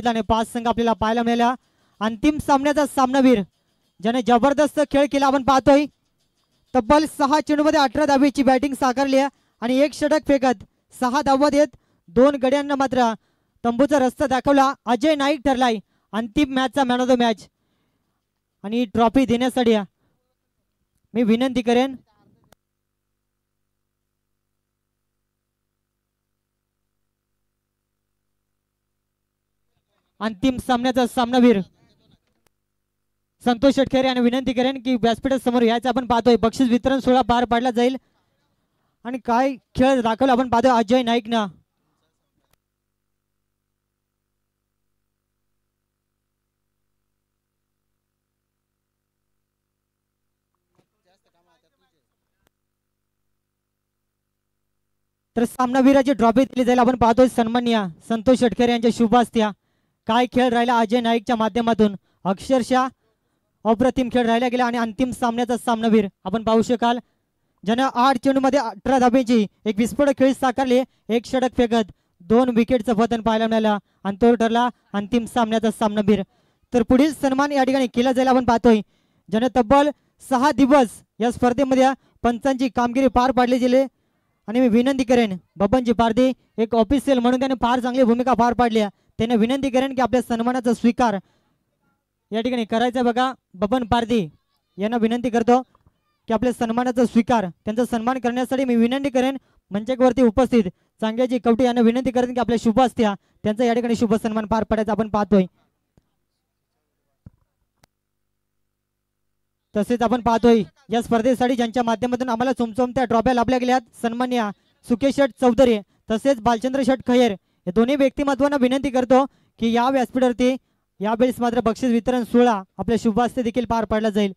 बदलाने 5 संघ आपल्याला पाहायला मिळाला। अंतिम सामन्याचा सामनावीर ज्याने जबरदस्त खेळ केला आपण पाहतोय। तब्बल 6 चेंडूमध्ये 18 धावेची बॅटिंग साकारली आणि 1 षटक फेकत 6 धावा देत 2 गड्यांना मात्र तंबूचा रस्ता दाखवला। अजय नाईक ठरलाय अंतिम मॅचचा मॅन ऑफ द मॅच आणि ट्रॉफी देण्यासाठी मी विनंती करेन अंतिम सामन्याचा सामनावीर संतोष शेटखेरे आणि विनंती करेन की व्यासपीठासमोर यायचं आपण पाहतोय। बक्षीस वितरण सोहळा पार पाडला जाईल आणि काय खेळ दाखवला आपण पाहतोय अजय नाईकनं। तर सामनावीराची ट्रॉफी दिली जाईल आपण पाहतोय सन्माननीय संतोष शेटखेरे यांच्या शुभ हस्ते। काय खेळ राहिला अजय नाईकच्या माध्यमातून, अक्षरशः अप्रतिम खेळ राहिला गेला आणि अंतिम सामन्याचा सामनावीर आपण पाहू शकाल ज्यानं 8 चेंडूमध्ये 18 धाब्याची एक विस्फोटक खेळी साकारली। 1 षटक फेकत 2 विकेटचं पतन पाहायला मिळालं आणि तो ठरला अंतिम सामन्याचा सामनावीर। तर पुढील सन्मान या ठिकाणी केला जाईल आपण पाहतोय ज्यानं तब्बल 6 दिवस या स्पर्धेमध्ये पंचांची कामगिरी पार पाडली गेली आणि मी विनंती करेन बबनजी पारधी एक ऑफिशियल म्हणून त्याने फार चांगली भूमिका पार पाडली। त्याने विनंती करेन की आपल्या सन्मानाचा स्वीकार या ठिकाणी करायचा बघा। बबन पारधी यांना विनंती करतो की आपल्या सन्मानाचा स्वीकार त्यांचा सन्मान करण्यासाठी मी विनंती करेन मंचावरती उपस्थित चांगल्याजी कवटे यांना विनंती करेन की आपल्या शुभ हस्ते त्यांचा या ठिकाणी शुभ सन्मान पार पाडायचा आपण पाहतोय। तसेच आपण पाहतोय या स्पर्धेसाठी ज्यांच्या माध्यमातून आम्हाला चुमचुमत्या ट्रॉफ्या लाभल्या गेल्यात सन्मान्य सुकेश शेठ चौधरी तसेच बालचंद्र शेठ खैर या दोन्ही व्यक्तिमत्वांना विनंती करतो की या व्यासपीठावरती यावेळेस मात्र बक्षीस वितरण सोहळा आपल्या शुभ हस्ते देखील पार पाडला जाईल।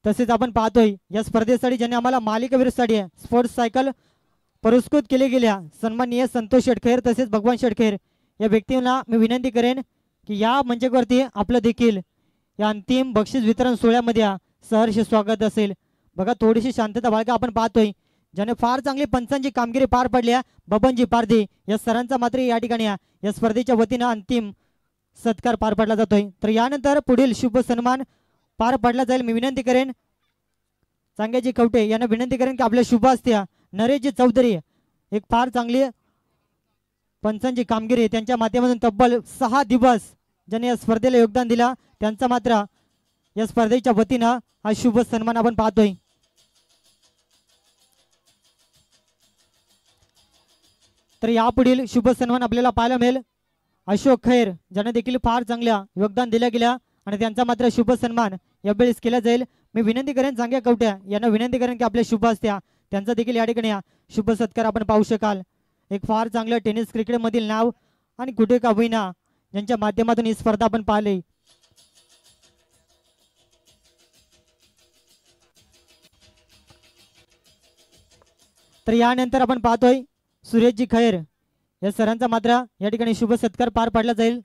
तसेच आपण पाहतोय या स्पर्धेसाठी ज्यांनी आम्हाला मालिकावीरसाठी स्पोर्ट्स सायकल पुरस्कृत केले गेल्या सन्माननीय संतोष शेटखेर तसेच भगवान शेटखेर या व्यक्तींना मी विनंती करेन की या मंचावरती आपलं देखील या अंतिम बक्षीस वितरण सोहळ्यामध्ये सहर्ष स्वागत असेल। बघा थोडीशी शांतता बाळगा आपण पाहतोय ज्याने फार चांगली पंचांची कामगिरी पार पाडली बबनजी पारधी या सरांचा मात्र या ठिकाणी या स्पर्धेच्या वतीनं अंतिम सत्कार पार पाडला जातोय। तर यानंतर पुढील शुभ सन्मान पार पाडला जाईल। मी विनंती करेन चांगल्याजी कवटे यांना विनंती करेन की आपल्या शुभ हस्ते नरेशजी चौधरी एक फार चांगली पंचांची कामगिरी त्यांच्या माध्यमातून तब्बल 6 दिवस ज्यांनी या स्पर्धेला योगदान दिला त्यांचा मात्र या स्पर्धेच्या वतीनं हा शुभ सन्मान आपण पाहतोय। तर यापुढील शुभ सन्मान आपल्याला पाहायला मिळेल अशोक खैर ज्यांना देखील फार चांगल्या योगदान दिल्या गेल्या आणि त्यांचा मात्र शुभ सन्मान यावेळेस केला जाईल। मी विनंती करेन चांगल्या कवट्या यांना विनंती करेन की आपल्या शुभ हस्ते त्यांचा देखील या ठिकाणी शुभ सत्कार आपण पाहू शकाल। एक फार चांगलं टेनिस क्रिकेट मधील नाव आणि कुठे का होईना ज्यांच्या माध्यमातून ही स्पर्धा आपण पाहिली। तर यानंतर आपण पाहतोय सुरेशजी खैर या सरांचा मात्र या ठिकाणी शुभ सत्कार पार पाडला जाईल।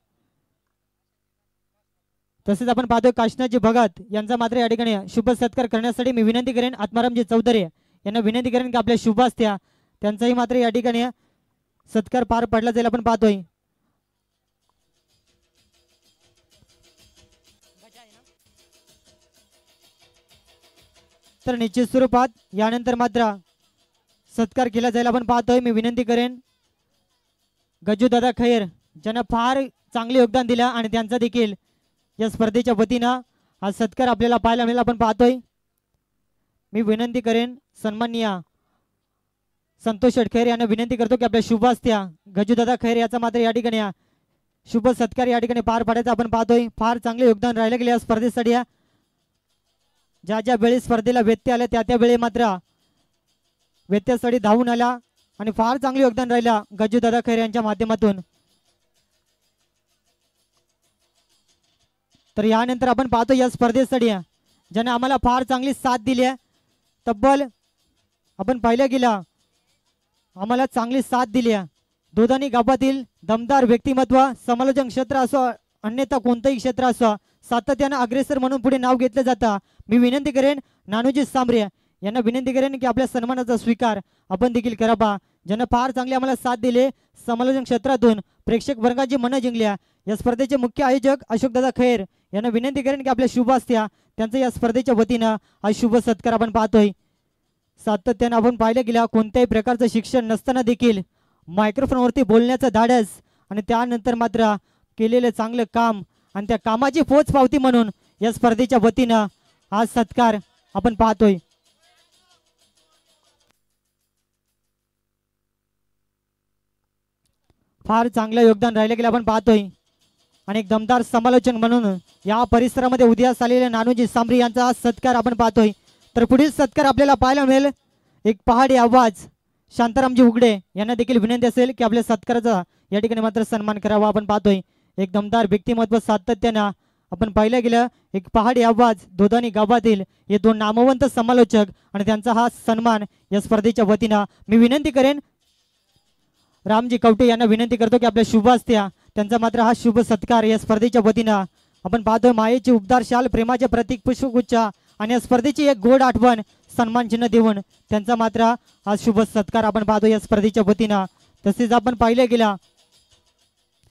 तसेच आपण पाहतोय काशनाथजी भगत यांचा मात्र या ठिकाणी शुभ सत्कार करण्यासाठी मी विनंती करेन आत्मारामजी चौधरी यांना विनंती करेन की आपल्या शुभ हस्ते त्यांचाही मात्र या ठिकाणी सत्कार पार पडला जाईल आपण पाहतोय। तर निश्चित स्वरूपात यानंतर मात्र सत्कार केला जाईल आपण पाहतोय। मी विनंती करेन गजू दादा खैर ज्यांना फार चांगले योगदान दिलं आणि त्यांचा देखील या स्पर्धेच्या वतीनं हा सत्कार आपल्याला पाहायला मिळेल आपण पाहतोय। मी विनंती करेन सन्माननीय संतोष शेटखेर यांना विनंती करतो की आपल्या शुभ हस्ते गजूदादा खैर याचा मात्र या ठिकाणी शुभ सत्कार या ठिकाणी पार पाडायचा आपण पाहतोय। फार चांगले योगदान राहिले गेले या स्पर्धेसाठी ज्या ज्या वेळी स्पर्धेला व्यत्यय आले त्या वेळी मात्र व्यत्ययासाठी धावून आला आणि फार चांगले योगदान राहिला गजूदादा खैर यांच्या माध्यमातून। तर यानंतर आपण पाहतो या स्पर्धेसाठी ज्याने आम्हाला फार चांगली साथ दिली आहे तब्बल आपण पाहिलं गेलं आम्हाला चांगली साथ दिली आहे दोधानी गावातील दमदार व्यक्तिमत्व समालोचन क्षेत्र असो अन्यथा कोणतंही क्षेत्र असो सातत्याने अग्रेसर म्हणून पुढे नाव घेतलं जातं। मी विनंती करेन नानूजी सांबरे यांना विनंती करेन की आपल्या सन्मानाचा स्वीकार आपण देखील करावा। ज्यानं फार चांगली आम्हाला साथ दिली, समालोचन क्षेत्रातून प्रेक्षक वर्गाची मनं जिंकल्या. या स्पर्धेचे मुख्य आयोजक अशोकदादा खैर यांना विनंती करेन की आपल्या शुभ असत्या त्यांचं या स्पर्धेच्या वतीनं हा शुभ सत्कार आपण पाहतोय. सातत्यानं आपण पाहिलं गेलं कोणत्याही प्रकारचं शिक्षण नसताना देखील मायक्रोफोनवरती बोलण्याचं धाडस आणि त्यानंतर मात्र केलेलं चांगलं काम आणि त्या कामाची पोच पावती म्हणून या स्पर्धेच्या वतीनं हा सत्कार आपण पाहतोय. फार चांगलं योगदान राहिलं गेलं आपण पाहतोय आणि एक दमदार समालोचन म्हणून या परिसरामध्ये उदयास आलेले नानूजी सांबरी यांचा हा सत्कार आपण पाहतोय. तर पुढील सत्कार आपल्याला पाहायला मिळेल एक पहाडी आवाज शांतारामजी उघडे यांना देखील विनंती असेल की आपल्या सत्काराचा या ठिकाणी मात्र सन्मान करावा. आपण पाहतोय एक दमदार व्यक्तिमत्व सातत्यानं आपण पाहिलं गेलं एक पहाडी आवाज दोधानी गावातील हे दोन नामवंत समालोचक आणि त्यांचा हा सन्मान या स्पर्धेच्या वतीनं मी विनंती करेन रामजी कवटे यांना विनंती करतो की आपल्या शुभ असत्या त्यांचा मात्र हा शुभ सत्कार या स्पर्धेच्या वतीनं आपण पाहतोय. मायेची उबदार शाल प्रेमाचे प्रतीक पुष्पगुच्छ आणि या स्पर्धेची एक गोड आठवण सन्मान चिन्ह देऊन त्यांचा मात्र हा शुभ सत्कार आपण पाहतो या स्पर्धेच्या वतीनं. तसेच आपण पाहिलं गेला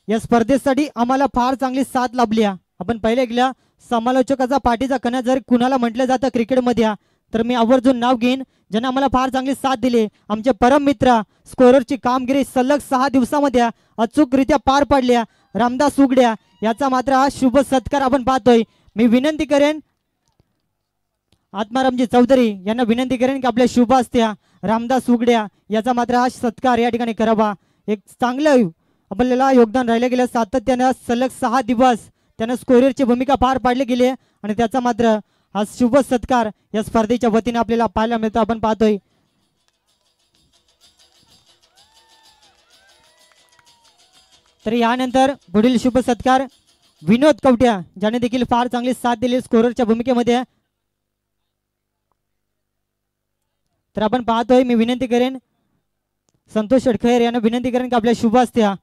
या स्पर्धेसाठी आम्हाला फार चांगली साथ लाभली. आपण पाहिलं गेलं समालोचकाचा पाठीचा कणा जर कुणाला म्हटलं जातं क्रिकेटमध्ये तर मी आवर्जून नाव घेईन ज्यांना आम्हाला फार चांगली साथ दिली. आमचे परम मित्र स्कोररची कामगिरी सलग 6 दिवसामध्ये अचूकरित्या पार पाडल्या रामदास उघड्या याचा मात्र हा शुभ सत्कार आपण पाहतोय. मी विनंती करेन आत्मारामजी चौधरी यांना विनंती करेन की आपल्या शुभ असत्या रामदास उघड्या याचा मात्र हा सत्कार या ठिकाणी करावा. एक चांगलं आपल्याला योगदान राहिलं गेलं सातत्यानं सलग 6 दिवस त्यानं स्कोररची भूमिका पार पाडली गेली आणि त्याचा मात्र हा शुभ सत्कार या स्पर्धेच्या वतीने आपल्याला पाहायला मिळतो. आपण पाहतोय तर यानंतर पुढील शुभ सत्कार विनोद कवट्या ज्याने देखील फार चांगली साथ दिली स्कोररच्या भूमिकेमध्ये. तर आपण पाहतोय मी विनंती करेन संतोष षडखेर यांना विनंती करेन की आपल्या शुभ असत्या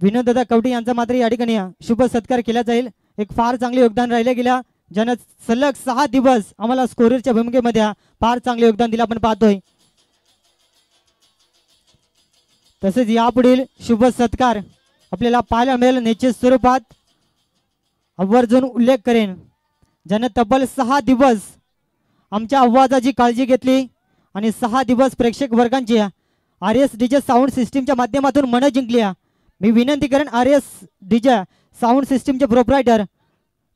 विनोददादा कवटे यांचा मात्र या ठिकाणी शुभ सत्कार केला जाईल. एक फार चांगले योगदान राहिले गेल्या ज्यानं सलग 6 दिवस आम्हाला स्कोररच्या भूमिकेमध्ये फार चांगले योगदान दिलं आपण पाहतोय. तसेच यापुढील शुभ सत्कार आपल्याला पाहायला मिळेल निश्चित स्वरूपात आवर्जून उल्लेख करेन ज्यानं तब्बल 6 दिवस आमच्या आवाजाची काळजी घेतली आणि 6 दिवस प्रेक्षक वर्गांची RS DJ साऊंड सिस्टीमच्या माध्यमातून मनं जिंकली. मी विनंती करेन RS DJ साऊंड सिस्टीमचे प्रोप्रायटर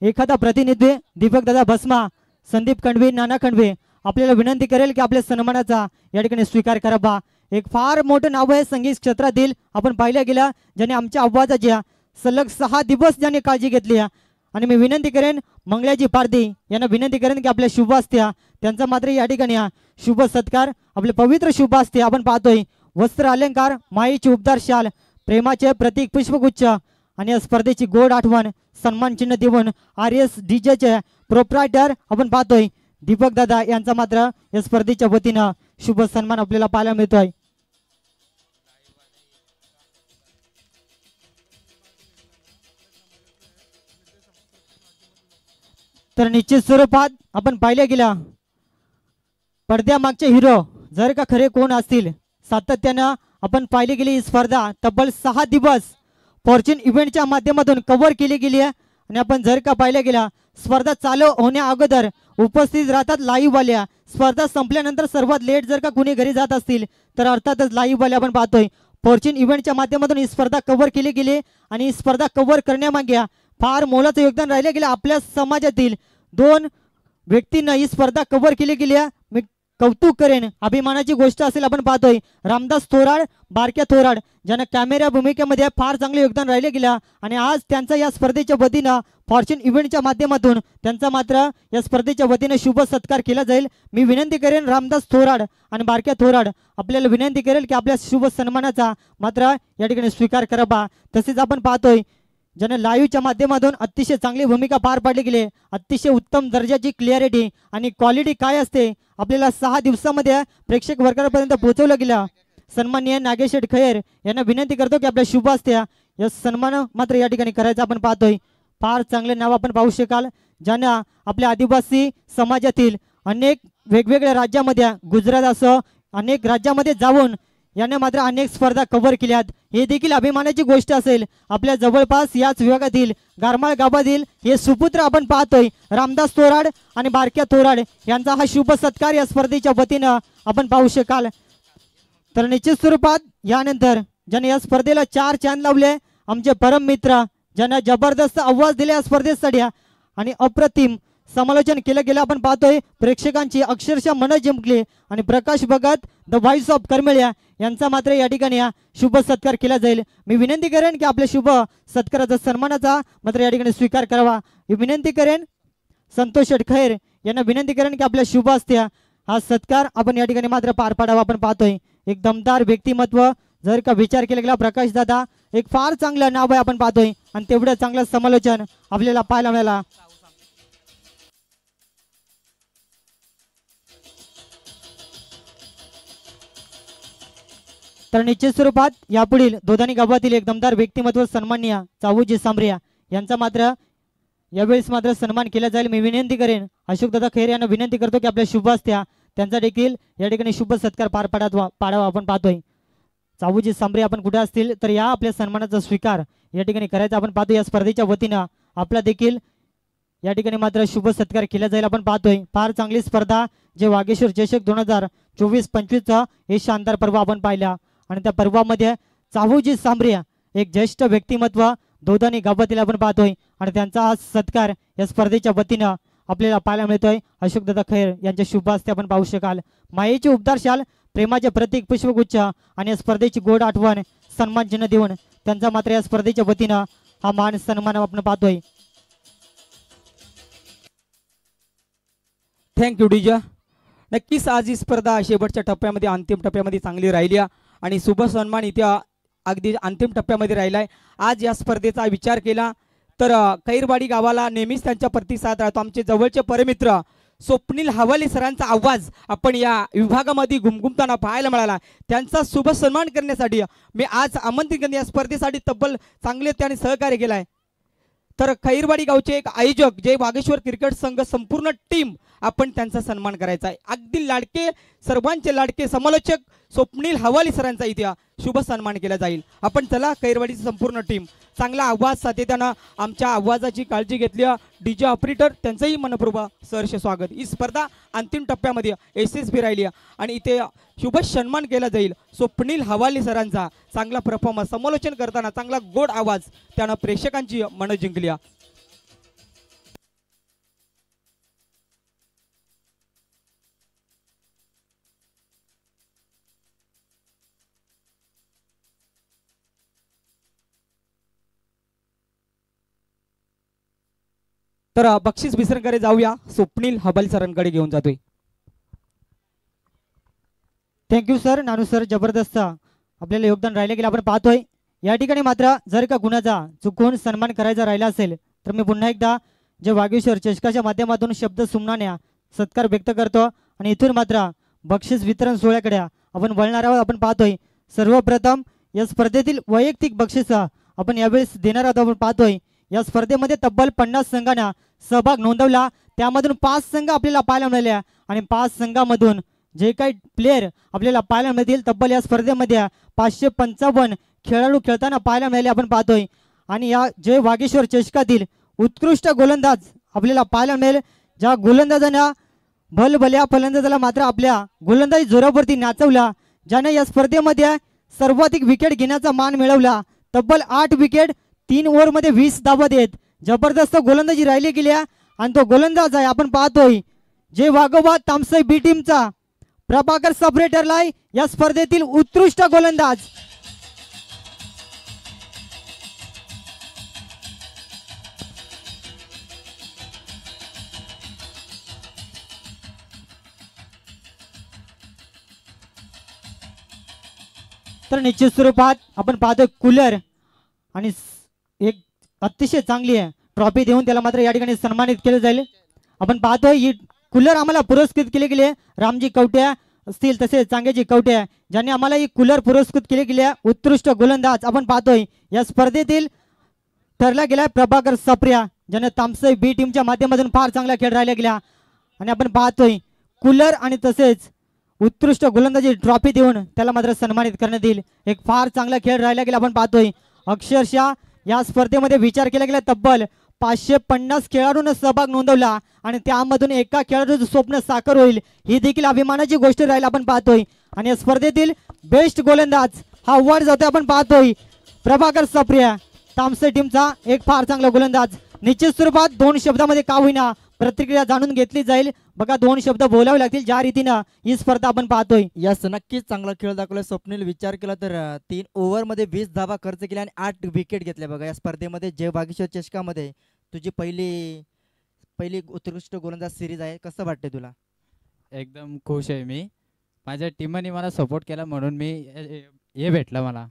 एखादा प्रतिनिधी दीपक दादा भस्मा संदीप खंडवे नाना खंडवे आपल्याला विनंती करेल की आपल्या सन्मानाचा या ठिकाणी स्वीकार करावा. एक फार मोठं नाव आहे संगीत क्षेत्रातील आपण पाहिलं गेलं ज्याने आमच्या आवाजाची सलग 6 दिवस ज्याने काळजी घेतली आणि मी विनंती करेन मंगळाजी पारधी यांना विनंती करेन की आपल्या शुभ असत्या त्यांचा मात्र या ठिकाणी शुभ सत्कार आपले पवित्र शुभ असते आपण पाहतोय. वस्त्र अलंकार मायेची उबदार शाल प्रेमाचे प्रतीक पुष्पगुच्छ आणि या स्पर्धेची गोड आठवण सन्मान चिन्ह देऊन RS DJ चे प्रोप्रायटर आपण पाहतोय दीपक दादा यांचा मात्र या स्पर्धेच्या वतीनं शुभ सन्मान आपल्याला पाहायला मिळतोय. तर निश्चित स्वरूपात आपण पाहिलं गेला पडद्यामागचे हिरो जर का खरे कोण असतील सातत्यानं आपण पाहिली गेली ही स्पर्धा तब्बल 6 दिवस फॉर्च्यून इव्हेंटच्या माध्यमातून कव्हर केली गेली आहे आणि आपण जर का पाहिलं गेला स्पर्धा चालू होण्या अगोदर उपस्थित राहतात लाईव्ह वाल्या स्पर्धा संपल्यानंतर सर्वात लेट जर का कुणी घरी जात असतील तर अर्थातच लाईव्ह वाले आपण पाहतोय फॉर्च्यून इव्हेंटच्या माध्यमातून ही स्पर्धा कव्हर केली गेली आणि ही स्पर्धा कव्हर करण्यामागे फार मोलाचं योगदान राहिले गेले. आपल्या समाजातील 2 व्यक्तींना ही स्पर्धा कव्हर केली गेली आहे. मी कौतुक करेन अभिमानाची गोष्ट असेल आपण पाहतोय रामदास थोराड बारक्या थोराड ज्यांना कॅमेरा भूमिकेमध्ये फार चांगले योगदान राहिले गेलं आणि आज त्यांचा या स्पर्धेच्या वतीनं फॉर्च्यून इव्हेंटच्या माध्यमातून त्यांचा मात्र या स्पर्धेच्या वतीनं शुभ सत्कार केला जाईल. मी विनंती करेन रामदास थोराड आणि बारक्या थोराड आपल्याला विनंती करेल की आपल्या शुभ सन्मानाचा मात्र या ठिकाणी स्वीकार करावा. तसेच आपण पाहतोय ज्याने लाईव्हच्या माध्यमातून अतिशय चांगली भूमिका पार पाडली गेली अतिशय उत्तम दर्जाची क्लिअरिटी आणि क्वालिटी काय असते आपल्याला 6 दिवसामध्ये प्रेक्षक वर्गापर्यंत पोहोचवलं गेलं. सन्माननीय नागेश खैर यांना विनंती करतो की आपल्या शुभ असत्या या सन्मान मात्र या ठिकाणी करायचा आपण पाहतोय. फार चांगले नाव आपण पाहू शकाल ज्यांना आपल्या आदिवासी समाजातील अनेक वेगवेगळ्या राज्यामध्ये गुजरात असो अनेक राज्यामध्ये जाऊन याने मात्र अनेक स्पर्धा कव्हर केल्यात। हे देखील अभिमानाची गोष्ट असेल। आपल्या जवळपास याच विभागातील गारमाळ गावातील हे सुपुत्र आपण पाहतोय रामदास तोराड आणि बारक्या तोराड यांचा हा शुभ सत्कार या स्पर्धेच्या वतीनं आपण पाहू शकाल। तर निश्चित स्वरूपात यानंतर ज्याने या स्पर्धेला 4 चांद लावले आमचे परम मित्र, ज्यांना जबरदस्त आवाज दिले या स्पर्धेसाठी आणि अप्रतिम समालोचन केलं गेलं आपण पाहतोय। प्रेक्षकांची अक्षरशः मन जिंकली आणि प्रकाश भगत द व्हॉइस ऑफ करमेळ्या यांचा मात्र या ठिकाणी शुभ सत्कार केला जाईल। मी विनंती करेन की आपल्या शुभ सत्काराचा सन्मानाचा मात्र या ठिकाणी स्वीकार करावा। मी विनंती करेन संतोष शेटखैर यांना विनंती करेन की आपल्या शुभ असत्या हा सत्कार आपण या ठिकाणी मात्र पार पाडावा। आपण पाहतोय एक दमदार व्यक्तिमत्व, जर का विचार केला गेला प्रकाश दादा एक फार चांगलं नाव आहे आपण पाहतोय आणि तेवढं चांगलं समालोचन आपल्याला पाहायला मिळाला। तर निश्चित स्वरूपात यापुढील दोधानी गावातील एक दमदार व्यक्तिमत्व सन्माननीय चाऊजी सांबरिया यांचा मात्र यावेळेस मात्र सन्मान केला जाईल। मी विनंती करेन अशोक दादा खैर यांना विनंती करतो की आपल्या शुभ असत्या त्यांचा देखील या ठिकाणी शुभ सत्कार पार पाडावा आपण पाहतोय। चाऊजी सांबरे आपण कुठे असतील तर या आपल्या सन्मानाचा स्वीकार या ठिकाणी करायचा आपण पाहतोय। या स्पर्धेच्या वतीनं आपला देखील या ठिकाणी मात्र शुभ सत्कार केला जाईल आपण पाहतोय। फार चांगली स्पर्धा जे वागेश्वर चषक 2024-25 हे शानदार पर्व आपण पाहिला आणि त्या पर्वामध्ये चाऊजी सांबरे एक ज्येष्ठ व्यक्तिमत्व दोधानी गावातील आपण पाहतोय आणि त्यांचा हा सत्कार या स्पर्धेच्या वतीनं आपल्याला पाहायला मिळतोय। अशोक दादा खैर यांच्या शुभ हस्ते आपण पाहू शकाल। मायेची उपदारशाल, प्रेमाचे प्रतीक पुष्पगुच्छ आणि या स्पर्धेची गोड आठवण सन्मान चिन्ह देऊन त्यांचा मात्र या स्पर्धेच्या वतीनं हा मान सन्मान आपण पाहतोय। थँक्यू डीजा। नक्कीच आज ही स्पर्धा शेवटच्या टप्प्यामध्ये अंतिम टप्प्यामध्ये चांगली राहिली आणि शुभ सन्मान इथे अगदी अंतिम टप्प्यामध्ये राहिलाय। आज या स्पर्धेचा विचार केला तर खैरवाडी गावाला नेहमीच त्यांचा प्रतिसाद राहतो। आमचे जवळचे परमित्र स्वप्नील हवाली सरांचा आवाज आपण या विभागामध्ये घुमघुमताना पाहायला मिळाला। त्यांचा शुभ सन्मान करण्यासाठी मी आज आमंत्रित करणे या स्पर्धेसाठी तब्बल चांगले त्याने सहकार्य केलाय। तर खैरवाडी गावचे एक आयोजक जय वागेश्वर क्रिकेट संघ संपूर्ण टीम आपण त्यांचा सन्मान करायचा आहे। अगदी लाडके सर्वांचे लाडके समालोचक स्वप्नील हवाली सरांचा इथे शुभ सन्मान केला जाईल। आपण चला खैरवाडीची संपूर्ण टीम चांगला आवाज सातत्यानं आमच्या आवाजाची काळजी घेतली डीजे ऑपरेटर त्यांचंही मनपूर्वक सहर्ष स्वागत। ही स्पर्धा अंतिम टप्प्यामध्ये यशस्वी राहिली आणि इथे शुभ सन्मान केला जाईल स्वप्नील हवाली सरांचा। चांगला परफॉर्मन्स समालोचन करताना चांगला गोड आवाज त्यानं प्रेक्षकांची मन जिंकली। तर बक्षीस वितरणकडे जाऊया, स्वप्नील हवाली सरांकडे घेऊन जातोय। थँक्यू सर, नानू सर, जबरदस्त आपल्याला योगदान राहिले गेलं आपण पाहतोय। या ठिकाणी मात्र जर का कुणाचा चुकून सन्मान करायचा राहिला असेल तर मी पुन्हा एकदा जे वागेश्वर चषकाच्या माध्यमातून शब्द सुमनाने सत्कार व्यक्त करतो आणि इथून मात्र बक्षीस वितरण सोहळ्याकडे आपण वळणार आहोत। आपण पाहतोय सर्वप्रथम या स्पर्धेतील वैयक्तिक बक्षीस आपण यावेळेस देणार आहोत। आपण पाहतोय या स्पर्धेमध्ये तब्बल 50 संघांना सहभाग नोंदवला, त्यामधून 5 संघ आपल्याला पाहायला मिळाले आणि 5 संघांमधून जे काही प्लेयर आपल्याला पाहायला मिळतील तब्बल या स्पर्धेमध्ये 555 खेळाडू खेळताना पाहायला मिळाले आपण पाहतोय। आणि या जय वागेश्वर चषकातील उत्कृष्ट गोलंदाज आपल्याला पाहायला मिळेल, ज्या गोलंदाजांना भलभल्या फलंदाजाला मात्र आपल्या गोलंदाजी जोरावरती नाचवला, ज्याने या स्पर्धेमध्ये सर्वाधिक विकेट घेण्याचा मान मिळवला। तब्बल 8 विकेट 3 ओव्हरमध्ये 20 धावा देत जबरदस्त गोलंदाजी राहिली गेली आणि तो गोलंदाज आहे आपण पाहतोय जे वाघोबा तामसई बी टीमचा प्रभाकर सबरेटरला या स्पर्धेतील उत्कृष्ट गोलंदाज। तर निश्चित स्वरूपात आपण पाहतोय कूलर आणि एक अतिशय चांगली ट्रॉफी देऊन त्याला मात्र या ठिकाणी सन्मानित केले जाईल। आपण पाहतोय ही कूलर आम्हाला पुरस्कृत केले गेले रामजी कवटे असतील तसेच चांगेजी कवटे ज्यांनी आम्हाला ही कूलर पुरस्कृत केले गेले उत्कृष्ट गोलंदाज। आपण पाहतोय या स्पर्धेतील ठरला गेला प्रभाकर सप्रिया ज्याने तामसई बी टीमच्या माध्यमातून फार चांगला खेळ राहिला गेला आणि आपण पाहतोय कूलर आणि तसेच उत्कृष्ट गोलंदाजी ट्रॉफी देऊन त्याला मात्र सन्मानित करण्यात येईल. एक फार चांगला खेळ राहिला गेला आपण पाहतोय. अक्षरशः या स्पर्धेमध्ये विचार केला गेला तब्बल 550 खेळाडूंना सहभाग नोंदवला आणि त्यामधून एका खेळाडूचं स्वप्न साकार होईल ही देखील अभिमानाची गोष्ट राहील आपण पाहतोय. आणि या स्पर्धेतील बेस्ट गोलंदाज हा अवॉर्ड जातोय आपण पाहतोय प्रभाकर सप्रिया तामसे टीमचा. एक फार चांगला गोलंदाज. निश्चित स्वरूपात 2 शब्दामध्ये का होईना प्रतिक्रिया जाणून घेतली जाईल. बघा 2 शब्द बोलावे लागतील ज्या रीतीनं ही स्पर्धा आपण पाहतोय. यस नक्कीच चांगला खेळ दाखवला स्वप्नील. विचार केला तर 3 ओव्हरमध्ये 20 धावा खर्च केल्या आणि 8 विकेट घेतल्या. बघा या स्पर्धेमध्ये जय वागीश्वर चषकामध्ये तुझी पहिली उत्कृष्ट गोलंदाज सिरीज आहे. कसं वाटते तुला? एकदम खुश आहे मी. माझ्या टीमने मला सपोर्ट केला म्हणून मी हे भेटलं मला.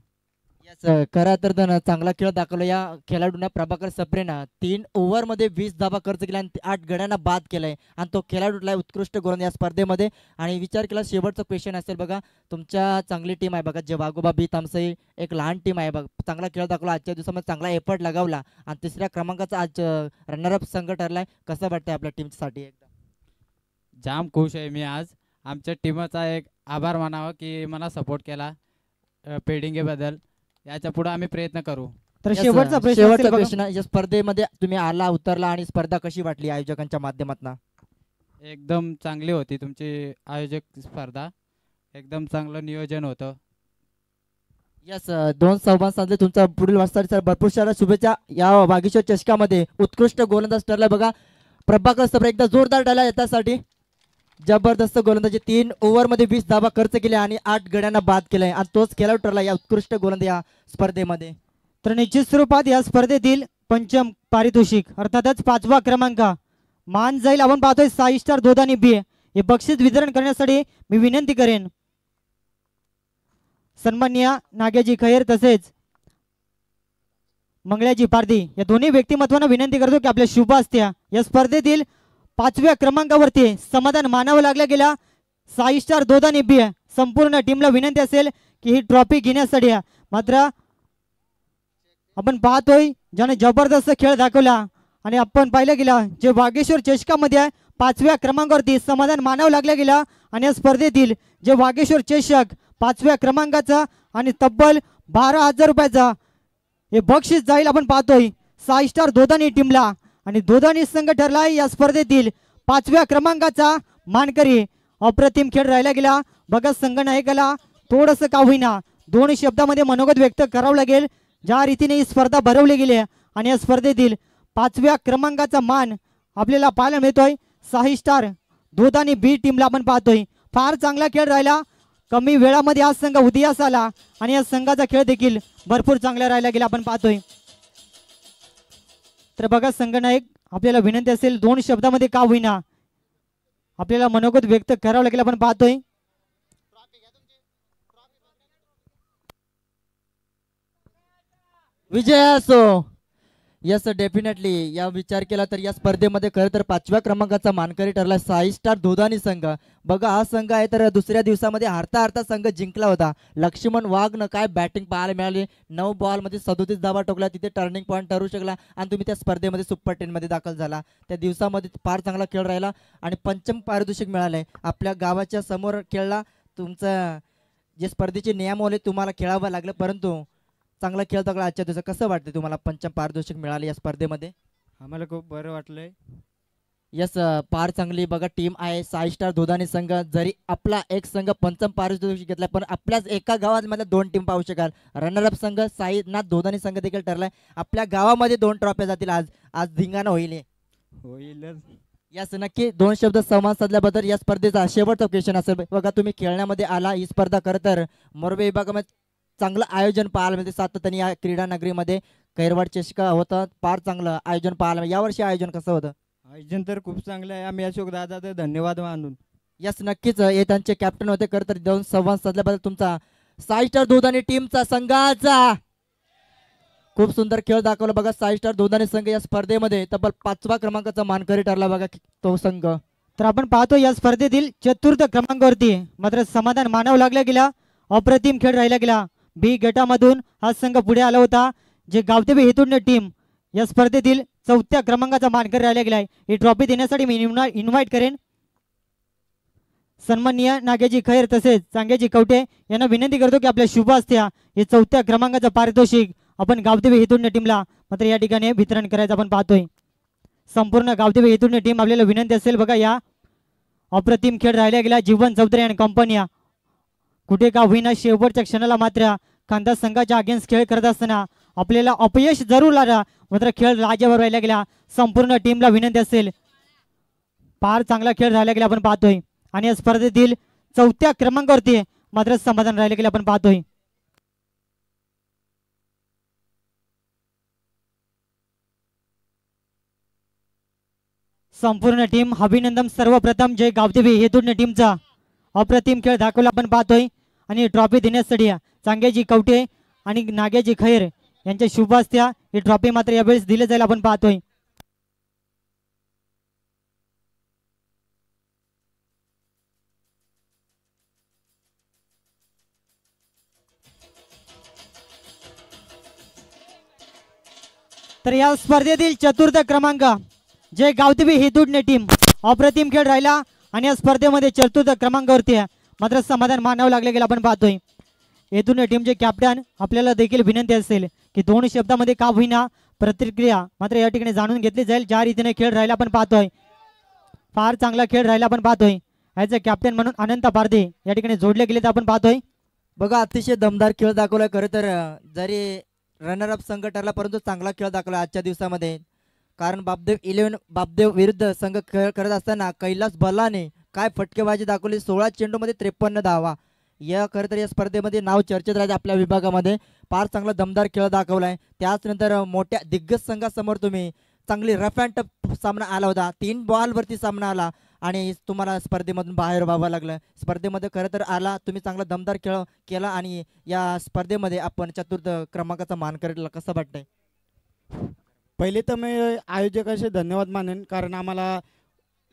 यस खरं तर चांगला खेळ दाखवला या खेळाडूंना. प्रभाकर सप्रेनं 3 ओव्हरमध्ये 20 धावा खर्च केला आणि 8 गड्यांना बाद केलाय आणि तो खेळाडूला उत्कृष्ट गोलंदाज या स्पर्धेमध्ये. आणि विचार केला शेवटचा क्वेश्चन असेल बघा. तुमच्या चांगली टीम आहे बघा जे वाघोबा बी तामसई एक लहान टीम आहे बघा. चांगला खेळ दाखवला आजच्या दिवसामध्ये चांगला एफर्ट लगावला आणि 3ऱ्या क्रमांकाचा आज रनरअप संघ ठरलाय. कसं वाटतंय आपल्या टीमसाठी? एकदम जाम खुश आहे मी आज. आमच्या टीमचा एक आभार मानावा की मला सपोर्ट केला पेडिंगेबद्दल. याच्या पुढे आम्ही प्रयत्न करू. तर शेवटचा प्रश्न असेल बघा. प्रश्न या स्पर्धेमध्ये तुम्ही आला उतरला आणि स्पर्धा कशी वाटली आयोजकांच्या माध्यमातून? एकदम चांगली होती तुमची आयोजक स्पर्धा. एकदम चांगलं नियोजन होतं. यस 2 संवाद साधले. तुमचा पुढील वाटचालीसाठी भरपूर साऱ्या शुभेच्छा. या वागीश्वर चषकामध्ये उत्कृष्ट गोलंदाज ठरला बघा प्रभाकर सप्रे. एकदा जोरदार डायला याच्यासाठी. जबरदस्त गोलंदाजी. 3 ओव्हरमध्ये 20 धावा खर्च केल्या आणि 8 गड्यांना बाद केलाय आणि तोच खेळाडू ठरला या उत्कृष्ट गोलंदाज या स्पर्धेमध्ये. तर निश्चित स्वरूपात या स्पर्धेतील पंचम पारितोषिक अर्थातच 5वा क्रमांक मान जाईल आपण पाहतोय 6 स्टार दूध आणि बी. हे बक्षीस वितरण करण्यासाठी मी विनंती करेन सन्माननीय नाग्याजी खैर तसेच मंगळ्याजी पारधी या दोन्ही व्यक्तिमत्वांना विनंती करतो की आपल्या शुभ असत्या या स्पर्धेतील 5व्या क्रमांकावरती समाधान मानावं लागलं गेला 6 स्टार दूध आणि बी. संपूर्ण टीमला विनंती असेल की ही ट्रॉफी घेण्यासाठी. मात्र आपण पाहतोय ज्याने जबरदस्त खेळ दाखवला आणि आपण पाहिलं गेलं जे वागेश्वर चषकामध्ये 5व्या क्रमांकावरती समाधान मानावं लागलं गेला आणि या स्पर्धेतील जे वागेश्वर चषक 5व्या क्रमांकाचा आणि तब्बल 12,000 रुपयाचा हे बक्षीस जाईल आपण पाहतोय 6 स्टार दोदानी टीमला. आणि दोदानी संघ ठरला या स्पर्धेतील 5व्या क्रमांकाचा मानकरी. अप्रतिम खेळ राहिला गेला बघा. संघ नायकाला थोडंसं का होईना 2 शब्दामध्ये मनोगत व्यक्त करावं लागेल ज्या रीतीने ही स्पर्धा भरवली गेली आणि या स्पर्धेतील 5व्या क्रमांकाचा मान आपल्याला पाहायला मिळतोय 6 स्टार दूध आणि बी टीमला आपण पाहतोय. फार चांगला खेळ राहिला. कमी वेळामध्ये हा संघ उदयास आला आणि या संघाचा खेळ देखील भरपूर चांगला राहिला गेला आपण पाहतोय. तर बघा संघनायक आपल्याला विनंती असेल 2 शब्दामध्ये का होईना आपल्याला मनोगत व्यक्त करावं लागेल आपण पाहतोय. विजय असो. Yes definitely. या विचार केला तर या स्पर्धेमध्ये खरं तर 5व्या क्रमांकाचा मानकरी ठरला 6 स्टार दोदानी संघ. बघा हा संघ आहे तर दुसऱ्या दिवसामध्ये हारता संघ जिंकला होता. लक्ष्मण वाघनं काय बॅटिंग पाहायला मिळाली. 9 बॉलमध्ये 37 धावा ठोकला. तिथे टर्निंग पॉईंट ठरू शकला आणि तुम्ही त्या स्पर्धेमध्ये सुपर 10 मध्ये दाखल झाला. त्या दिवसामध्ये फार चांगला खेळ राहिला आणि पंचम पारितोषिक मिळालंय. आपल्या गावाच्या समोर खेळला. तुमचं जे स्पर्धेचे नियम होते तुम्हाला खेळावं लागलं परंतु चांगला खेळ दाखवला आजच्या दिवसात. कसं वाटतं तुम्हाला पंचम पारितोषिक मिळाले या स्पर्धेमध्ये? आम्हाला खूप बरं वाटलंय. यस फार चांगली बघा टीम आहे 6 स्टार दोदानी संघ. जरी आपला एक संघ पंचम पारितोषिक घेतला पण आपल्याच एका गावामध्ये 2 टीम पाहू शकाल. रनरअप संघ साईनाथ दोदानी संघ देखील ठरलाय. आपल्या गावामध्ये 2 ट्रॉफ्या जातील. आज धिंगाणा होईल. यस नक्की. 2 शब्द संवाद साधल्याबद्दल. या स्पर्धेचा शेवटचा क्वेश्चन असेल बघा. तुम्ही खेळण्यामध्ये आला. ही स्पर्धा खरं तर मोरबी विभागामध्ये चांगलं आयोजन पाहायला मिळते सातत्याने. या क्रीडा नगरीमध्ये कैरवाड चषका होतं. फार चांगलं आयोजन पाहायला. यावर्षी आयोजन कसं होतं? आयोजन तर खूप चांगलं आहे. आम्ही अशोक दादा तर धन्यवाद मानून. यस नक्कीच. हे त्यांचे कॅप्टन होते. खरं तर 2 संवाद साधल्याबद्दल तुमचा 6 स्टार दोदानी टीमचा संघाचा खूप सुंदर खेळ दाखवला बघा. 6 स्टार दोदानी संघ या स्पर्धेमध्ये तब्बल 5व्या क्रमांकाचा मानकरी ठरला बघा तो संघ. तर आपण पाहतो या स्पर्धेतील 4र्थ क्रमांकावरती मात्र समाधान मानावं लागलं गेला. अप्रतिम खेळ राहिला गेला. बी गटामधून हा संघ पुढे आला होता. जे गावदेवी हेतुंड टीम या स्पर्धेतील 4थ्या क्रमांकाचा मानकरी राहिला गेलाय. ही ट्रॉफी देण्यासाठी मी इन्व्हाइट करेन सन्माननीय नागेजी खैर तसेच चांग्याजी कवटे यांना विनंती करतो की आपल्या शुभ असत्या हे 4थ्या क्रमांकाचं पारितोषिक आपण गावदेवी हेतून टीमला मात्र या ठिकाणी वितरण करायचं आपण पाहतोय. संपूर्ण गावदेवी हेतून टीम आपल्याला विनंती असेल बघा, या अप्रतिम खेळ राहिला गेला. जीवन चौधरी आणि कंपन्या कुठे का होईना शेवटच्या क्षणाला मात्र खानदास संघाच्या अगेन्स्ट खेळ करत असताना आपल्याला अपयश जरूर आला, मात्र खेळ लाजेवर राहिला गेला. संपूर्ण टीमला विनंती असेल, फार चांगला खेळ राहिला गेला आपण पाहतोय आणि या स्पर्धेतील 4थ्या क्रमांकावरती मात्र समाधान राहिले गेले आपण पाहतोय. संपूर्ण टीम अभिनंदन. सर्वप्रथम जय गावदेवी हेतून टीमचा अप्रतिम खेळ दाखवला आपण पाहतोय आणि ट्रॉफी देण्यासाठी चांग्याजी कवटे आणि नाग्याजी खैर यांच्या शुभ असत्या ही ट्रॉफी मात्र यावेळेस दिली जाईल आपण पाहतोय. तर या स्पर्धेतील 4था क्रमांक जय गावदेवी हेतूड टीम अप्रतिम खेळ राहिला आणि या स्पर्धेमध्ये 4था क्रमांकावरती मात्र समाधान मानावं लागले गेलं आपण पाहतोय. हेतून टीमचे कॅप्टन आपल्याला देखील विनंती असेल की 2 शब्दामध्ये का होईना प्रतिक्रिया मात्र या ठिकाणी जाणून घेतली जाईल. ज्या रीतीने खेळ राहिला आपण पाहतोय, फार चांगला खेळ राहिला आपण पाहतोय. ॲज अ कॅप्टन म्हणून अनंत पारदे या ठिकाणी जोडले गेले तर आपण पाहतोय. बघा अतिशय दमदार खेळ दाखवलाय. खरं तर जरी रनर अप संघ ठरला परंतु चांगला खेळ दाखवला आजच्या दिवसामध्ये. कारण बापदेव विरुद्ध संघ खेळ करत असताना कैलास बल्लाने काय फटकेबाजी दाखवली. 16 चेंडूमध्ये 53 धावा. या खरं तर या स्पर्धेमध्ये नाव चर्चेत राहते आपल्या विभागामध्ये. फार चांगला दमदार खेळ दाखवलाय. त्याचनंतर मोठ्या दिग्गज संघासमोर तुम्ही चांगली रफ अँड टफ सामना आला होता. 3 बॉलवरती सामना आला आणि तुम्हाला स्पर्धेमधून बाहेर व्हावं लागलं. स्पर्धेमध्ये खरं तर आला तुम्ही, चांगला दमदार खेळ केला आणि या स्पर्धेमध्ये आपण 4th क्रमांकाचा मान करेल. कसं वाटतंय? पहिले तर मी आयोजकांचे धन्यवाद मानेन, कारण आम्हाला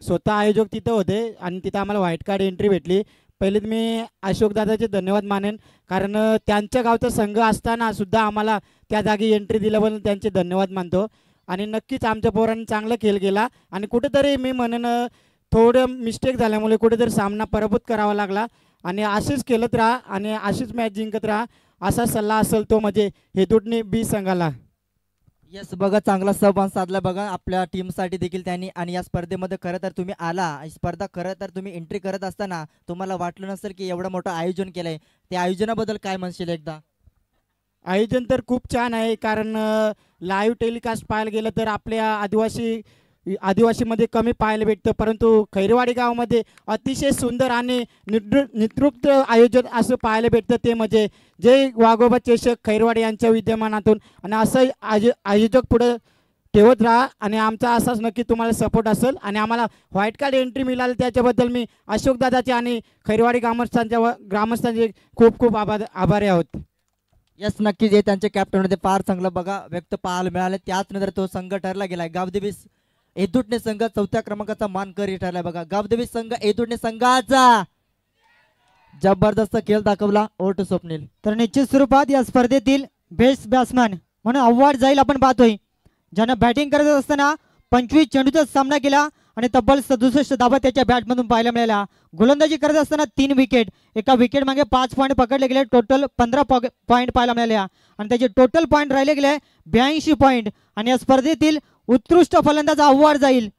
स्वतः आयोजक तिथं होते आणि तिथं आम्हाला व्हाईट कार्ड एंट्री भेटली. पहिले मी अशोकदादाचे धन्यवाद मानेन, कारण त्यांच्या गावचा संघ असताना सुद्धा आम्हाला त्या जागी एंट्री दिल्याबद्दल त्यांचे धन्यवाद मानतो. आणि नक्कीच आमच्या पोरांनी चांगला खेळ केला आणि कुठेतरी मी म्हणेन थोडं मिस्टेक झाल्यामुळे कुठेतरी सामना पराभूत करावा लागला. आणि असेच खेळत राहा आणि अशीच मॅच जिंकत राहा असा सल्ला असेल तो म्हणजे हेतूटनी बी संघाला. यस, बघा चांगला संवाद साधला बघा आपल्या टीमसाठी देखील त्यांनी. आणि या स्पर्धेमध्ये खरं तर तुम्ही आला, स्पर्धा खरं तर तुम्ही एंट्री करत असताना तुम्हाला वाटलं नसेल की एवढं मोठं आयोजन केलंय. त्या आयोजनाबद्दल काय म्हणशील एकदा? आयोजन तर खूप छान आहे, कारण लाईव्ह टेलिकास्ट पाहायला गेलं तर आपल्या आदिवासीमध्ये कमी पाहायला भेटतं, परंतु खैरवाडी गावामध्ये अतिशय सुंदर आणि नितृप्त आयोजन असं पाहायला भेटतं. ते म्हणजे जय वाघोबा चषक खैरवाडी यांच्या विद्यमानातून. आणि असं आयोजक पुढे ठेवत राहा आणि आमचा असाच नक्की तुम्हाला सपोर्ट असेल. आणि आम्हाला व्हाईट कार्ड एंट्री मिळाली त्याच्याबद्दल मी अशोकदादाचे आणि खैरवाडी ग्रामस्थांचे खूप खूप आभारी आहोत. यस, नक्कीच हे त्यांचे कॅप्टन होते. फार चांगलं बघा व्यक्त पाहायला मिळाले. त्याच नंतर तो संघ ठरला गेलाय गावदेवी एदुटणे संघ 4थ्या क्रमांकाचा मानकरी ठरलाय बघा. गावदेवी संघ एदुटणे संघाचा जबरदस्त खेळ दाखवला. ओट स्वप्नील. तर निश्चित स्वरूपात या स्पर्धेतील बेस्ट बॅट्समॅन म्हणून अवॉर्ड जाईल आपण पाहतोय. ज्यांना बॅटिंग करत असताना 25 चेंडूचा सामना केला आणि तब्बल 67 धावा त्याच्या बॅटमधून पाहायला मिळाल्या. गोलंदाजी करत असताना 3 विकेट, एका विकेट मागे 5 पॉईंट पकडले गेले. टोटल 15 पॉईंट पाहायला मिळाल्या आणि त्याचे टोटल पॉईंट राहिले गेले 82 पॉईंट. आणि या स्पर्धेतील उत्कृष्ट फलंदाज अवॉर्ड जाईल.